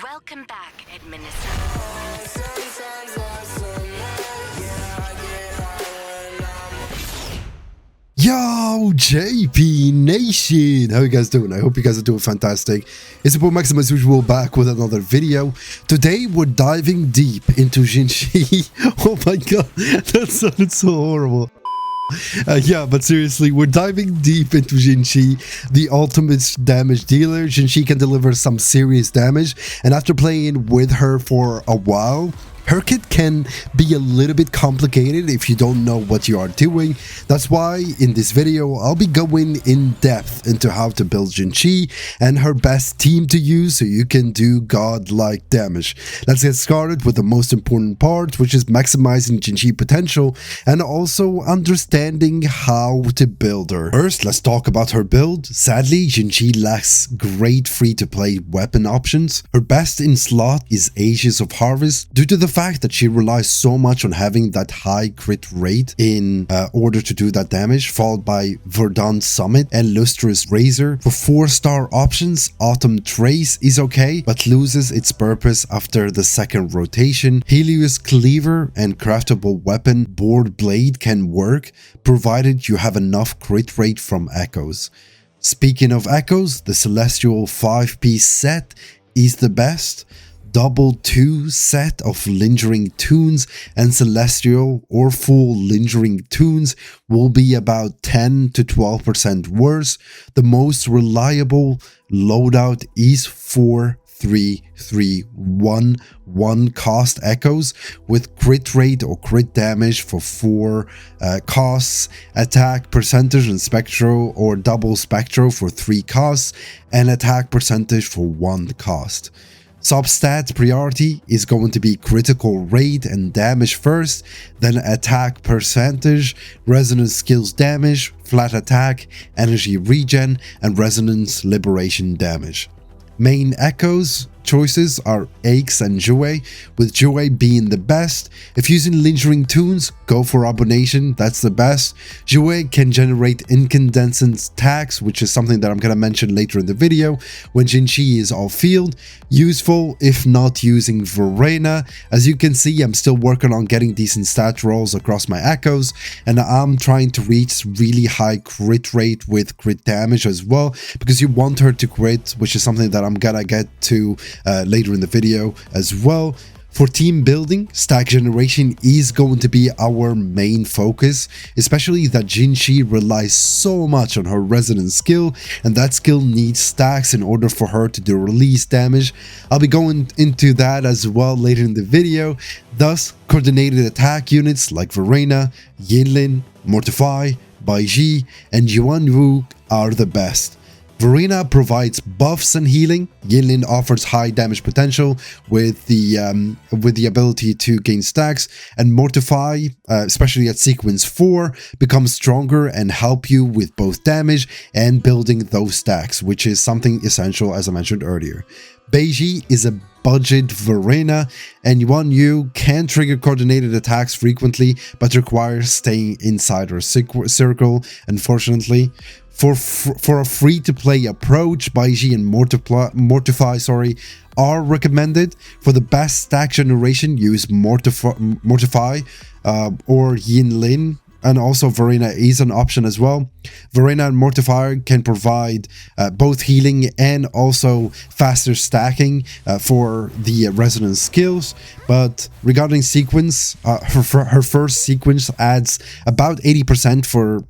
Welcome back, Administrator. Yo, JP Nation! How you guys doing? I hope you guys are doing fantastic. It's your boy Maxim as usual, back with another video. Today we're diving deep into Jinshi. Oh my god, that sounded so horrible. Yeah, but seriously, we're diving deep into Jinshi, the ultimate damage dealer. Jinshi can deliver some serious damage, and after playing with her for a while, her kit can be a little bit complicated if you don't know what you are doing. That's why in this video I'll be going in depth into how to build Jinshi and her best team to use so you can do godlike damage. Let's get started with the most important part, which is maximizing Jinshi potential and also understanding how to build her. First, let's talk about her build. Sadly, Jinshi lacks great free-to-play weapon options. Her best in slot is Ages of Harvest due to the fact that she relies so much on having that high crit rate in order to do that damage, followed by Verdant Summit and Lustrous Razor. For 4-star options, Autumn Trace is okay, but loses its purpose after the second rotation. Helios Cleaver and Craftable Weapon Board Blade can work, provided you have enough crit rate from Echoes. Speaking of Echoes, the Celestial 5-piece set is the best. Double 2 set of Lingering Tunes and Celestial or full Lingering Tunes will be about 10 to 12% worse. The most reliable loadout is 4-3-3-1 1-cost Echoes with crit rate or crit damage for 4 costs, attack percentage and Spectro or double Spectro for 3 costs, and attack percentage for 1 cost. Substat priority is going to be critical rate and damage first, then attack percentage, resonance skills damage, flat attack, energy regen, and resonance liberation damage. Main Echoes choices are Aches and Jouet, with Jouet being the best. If using Lingering Tunes, go for Abomination, that's the best. Jouet can generate incandescent attacks, which is something that I'm going to mention later in the video when Jinshi is off field. Useful if not using Verena. As you can see, I'm still working on getting decent stat rolls across my Echoes, and I'm trying to reach really high crit rate with crit damage as well, because you want her to crit, which is something that I'm gonna get to later in the video as well. For team building, stack generation is going to be our main focus, especially that Jinshi relies so much on her resonance skill, and that skill needs stacks in order for her to do release damage. I'll be going into that as well later in the video. Thus, coordinated attack units like Verena, Yinlin, Mortify, Baiji, and Yuanwu are the best. Verena provides buffs and healing. Yinlin offers high damage potential with the ability to gain stacks, and Mortify, especially at sequence 4, becomes stronger and help you with both damage and building those stacks, which is something essential as I mentioned earlier. Baiji is a budget Verena, and Yuanwu can trigger coordinated attacks frequently, but requires staying inside her circle, unfortunately. For a free-to-play approach, Baiji and Mortify are recommended. For the best stack generation, use Mortify or Yinlin, and also Verena is an option as well. Verena and Mortifier can provide both healing and also faster stacking for the resonance skills. But regarding sequence, her first sequence adds about 80% for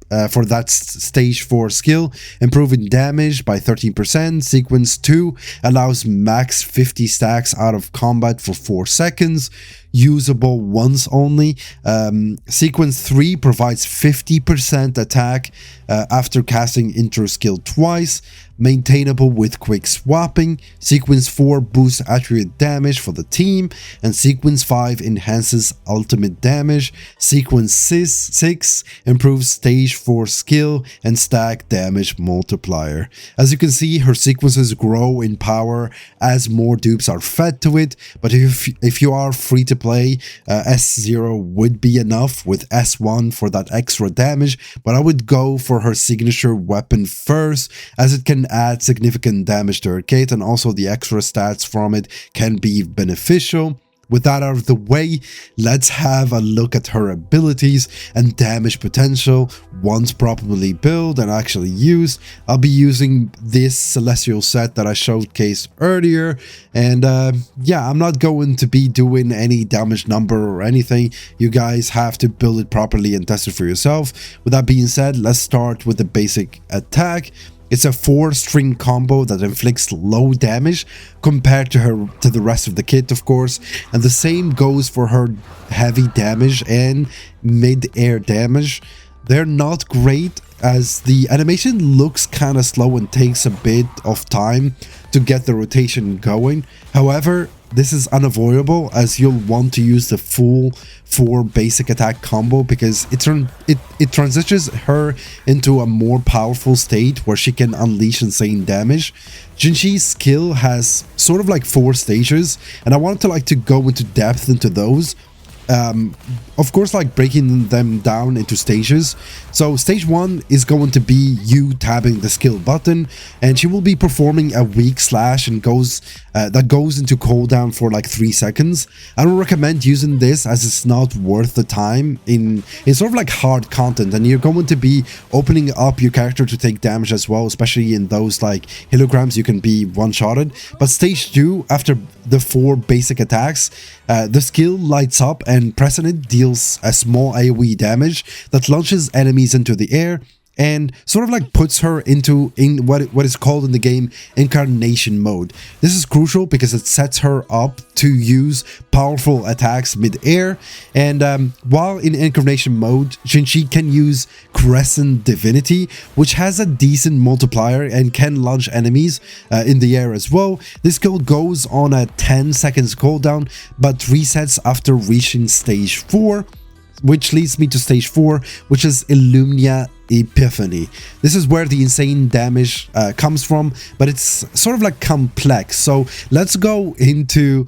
that stage 4 skill, improving damage by 13%. Sequence 2 allows max 50 stacks out of combat for 4 seconds. Usable once only. Sequence 3 provides 50% attack after casting intro skill twice, maintainable with quick swapping. Sequence 4 boosts attribute damage for the team, and Sequence 5 enhances ultimate damage. Sequence 6 improves stage 4 skill and stack damage multiplier. As you can see, her sequences grow in power as more dupes are fed to it, but if you are free to play, S0 would be enough with S1 for that extra damage, but I would go for her signature weapon first, as it can add significant damage to her kit, and also the extra stats from it can be beneficial. With that out of the way, let's have a look at her abilities and damage potential once properly built and actually used. I'll be using this celestial set that I showcased earlier, and yeah, I'm not going to be doing any damage number or anything. You guys have to build it properly and test it for yourself. With that being said, let's start with the basic attack. It's a 4-string combo that inflicts low damage compared to the rest of the kit, of course, and the same goes for her heavy damage and mid-air damage. They're not great, as the animation looks kind of slow and takes a bit of time to get the rotation going. However, this is unavoidable, as you'll want to use the full 4 basic attack combo, because it transitions her into a more powerful state where she can unleash insane damage. Jinshi's skill has sort of like 4 stages, and I wanted to go into depth into those. Of course, like breaking them down into stages. So stage 1 is going to be you tapping the skill button, and she will be performing a weak slash and that goes into cooldown for like 3 seconds. I don't recommend using this, as it's not worth the time in sort of like hard content, and you're going to be opening up your character to take damage as well, especially in those like kilograms you can be one-shotted. But stage 2, after the 4 basic attacks, the skill lights up, and pressing it deals a small AoE damage that launches enemies into the air and sort of like puts her in what is called in the game incarnation mode. This is crucial because it sets her up to use powerful attacks mid-air, and while in incarnation mode, Jinshi can use Crescent Divinity, which has a decent multiplier and can launch enemies in the air as well. This skill goes on a 10 seconds cooldown but resets after reaching stage 4, which leads me to stage 4, which is Illumina Epiphany. This is where the insane damage comes from, but it's sort of like complex. So let's go into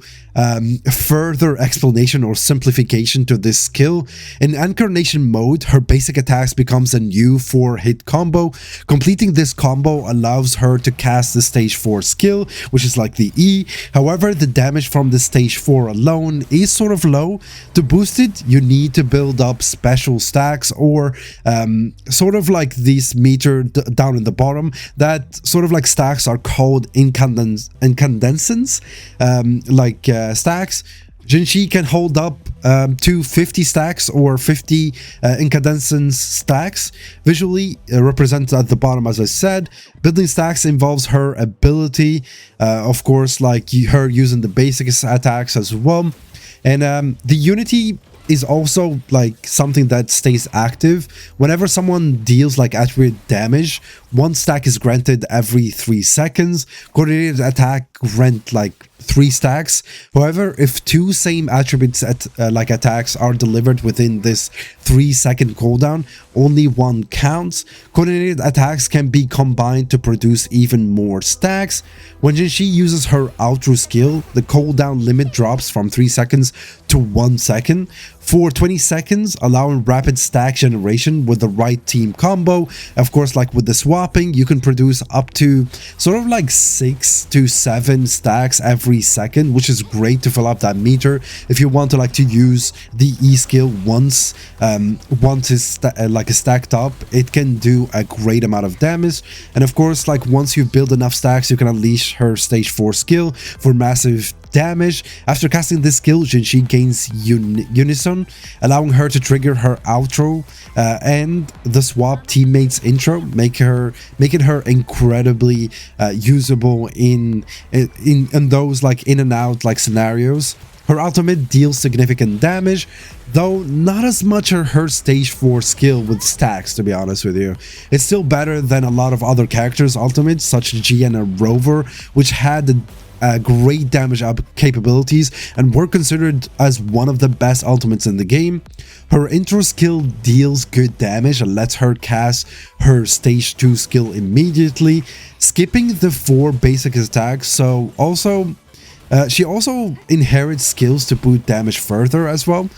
further explanation or simplification to this skill. In incarnation mode, her basic attacks becomes a new 4-hit combo. Completing this combo allows her to cast the stage 4 skill, which is like the E. However, the damage from the stage 4 alone is sort of low. To boost it, you need to build up special stacks, or sort of like these meter down in the bottom. That sort of like stacks are called incandescents, stacks. Jinshi can hold up to 50 stacks or 50 incandescent stacks, visually represented at the bottom. As I said, building stacks involves her ability, of course, like her using the basic attacks as well, and the unity is also like something that stays active. Whenever someone deals like attribute damage, 1 stack is granted every 3 seconds. Coordinated attack grant like 3 stacks. However, if 2 same attributes attacks are delivered within this 3-second cooldown, only 1 counts. Coordinated attacks can be combined to produce even more stacks. When Jinshi uses her outro skill, the cooldown limit drops from 3 seconds to 1 second for 20 seconds, allowing rapid stack generation with the right team combo. Of course, like with the swapping, you can produce up to sort of like 6 to 7 stacks every second, which is great to fill up that meter. If you want to use the E skill once it's stacked up, it can do a great amount of damage. And of course, like once you've built enough stacks, you can unleash her stage 4 skill for massive damage. After casting this skill, Jinshi gains unison, allowing her to trigger her outro and the swap teammates intro, making her incredibly usable in those like in and out like scenarios. Her ultimate deals significant damage, though not as much as her stage 4 skill with stacks, to be honest with you. It's still better than a lot of other characters' ultimates, such as G and Rover, which had great damage up capabilities and were considered as one of the best ultimates in the game. Her intro skill deals good damage and lets her cast her stage 2 skill immediately, skipping the 4 basic attacks. So also She also inherits skills to boost damage further as well.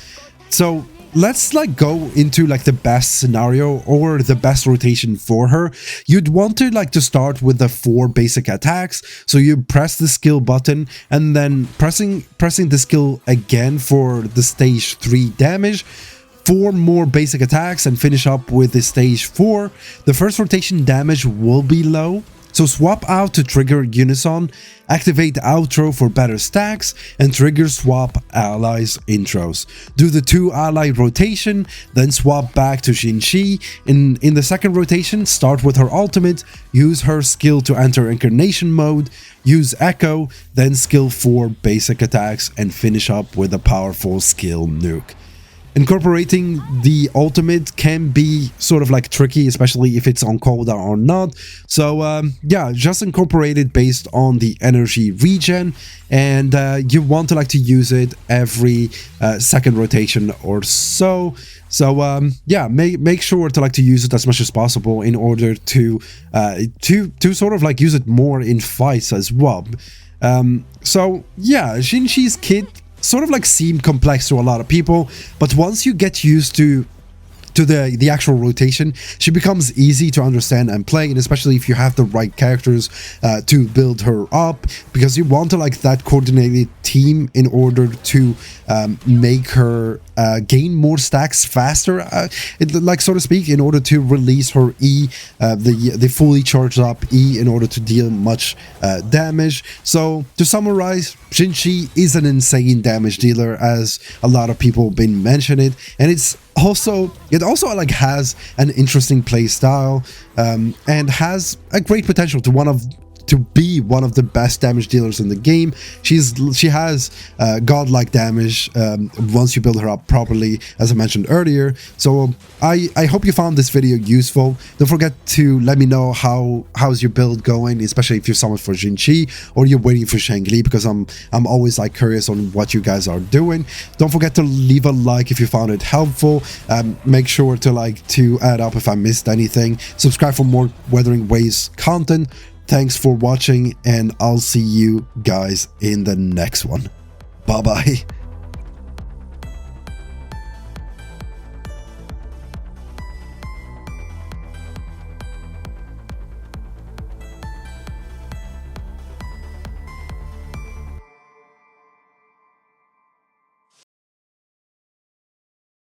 So let's like go into like the best scenario or the best rotation for her. You'd want to like to start with the 4 basic attacks. So you press the skill button and then pressing the skill again for the stage 3 damage. 4 more basic attacks and finish up with the stage 4. The first rotation damage will be low. So swap out to trigger Unison, activate outro for better stacks, and trigger swap allies intros. Do the 2 ally rotation, then swap back to Jinshi. In the second rotation, start with her ultimate, use her skill to enter incarnation mode, use echo, then skill 4 basic attacks, and finish up with a powerful skill nuke. Incorporating the ultimate can be sort of like tricky, especially if it's on cooldown or not. So yeah, just incorporate it based on the energy regen, and you want to like to use it every second rotation or so. So yeah, make sure to like to use it as much as possible in order to sort of like use it more in fights as well. So yeah, Jinshi's kit sort of like seem complex to a lot of people, but once you get used to the actual rotation, she becomes easy to understand and play, and especially if you have the right characters to build her up, because you want to like that coordinated team in order to make her gain more stacks faster, like so to speak, in order to release her E, the fully charged up E, in order to deal much damage. So to summarize, Jinshi is an insane damage dealer, as a lot of people have been mentioning it, and it also like has an interesting play style, and has a great potential to be one of the best damage dealers in the game. She has godlike damage once you build her up properly, as I mentioned earlier. So I hope you found this video useful. Don't forget to let me know how's your build going, especially if you're someone for Jinshi or you're waiting for Shangli, because I'm always like curious on what you guys are doing. Don't forget to leave a like if you found it helpful. Make sure to add up if I missed anything. Subscribe for more Wuthering Waves content. Thanks for watching, and I'll see you guys in the next one. Bye bye.